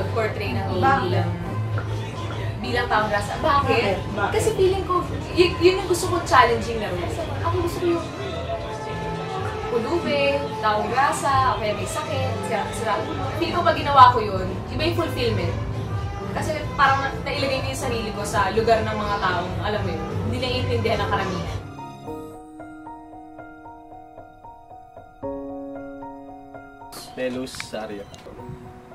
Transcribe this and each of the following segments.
mag-portray ng bilang taong grasa. Bakit? Kasi feeling ko, yun yung gusto ko challenging na role. Ako gusto ko yung pulubi, taong grasa, o kaya may sakit, sira. Feeling ko pag ginawa ko yun, iba yung fulfillment. Kasi parang nailagay ko yung sarili ko sa lugar ng mga taong, alam mo yun, hindi naiintindihan ng karamihan. Nelus Saria.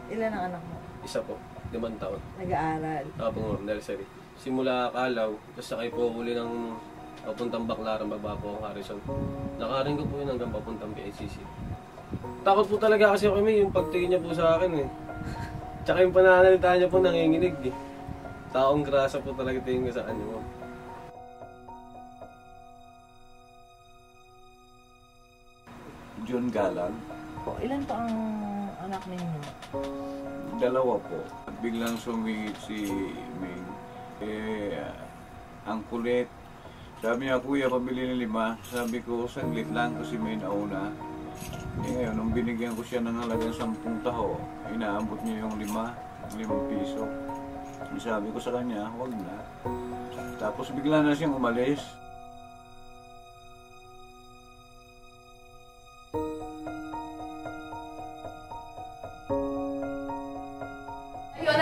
Ilan ang anak mo? Isa po, 5 taon. Nag-aaral. Apo ma'am, nursery. Simula Kalaw, tapos sakay po uli ng papuntang Baclaran, baba po ang Harrison. Nakaring ko po yun hanggang papuntang PICC. Takot po talaga kasi ako yung pagtingin niya po sa akin eh. Tsaka yung pananalita niya po nanginginig eh. Taong grasa po talaga tingin ko sa kanya ma'am. John Galang. Po, ilan pa ang anak ninyo? 2 po. Biglang sumingit si Ming. Ang kulit. Sabi niya, kuya, pabili ng 5. Sabi ko, saglit lang kasi may nauna. Ngayon, nung binigyan ko siya ng halagang 10 taho, inaabot niya yung 5 piso. Sabi ko sa kanya, huwag na. Tapos bigla na siyang umalis.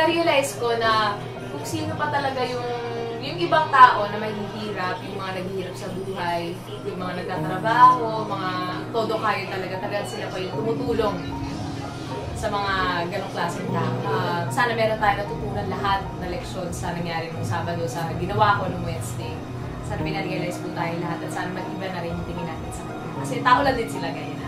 Na-realize ko na kung sino pa talaga yung ibang tao na mahihirap, yung mga naghihirap sa buhay, yung mga nagtatrabaho, mga todo kayo talaga sila pa yung tumutulong sa mga ganong klaseng tao. Sana meron tayo natutunan lahat na leksyon sa nangyari nung Sabado, sa ginawa ko nung Wednesday. Sana may na-realize po tayo lahat at sana mag-iba na rin yung tingin natin sa kanila. Kasi tao lang din sila ganyan.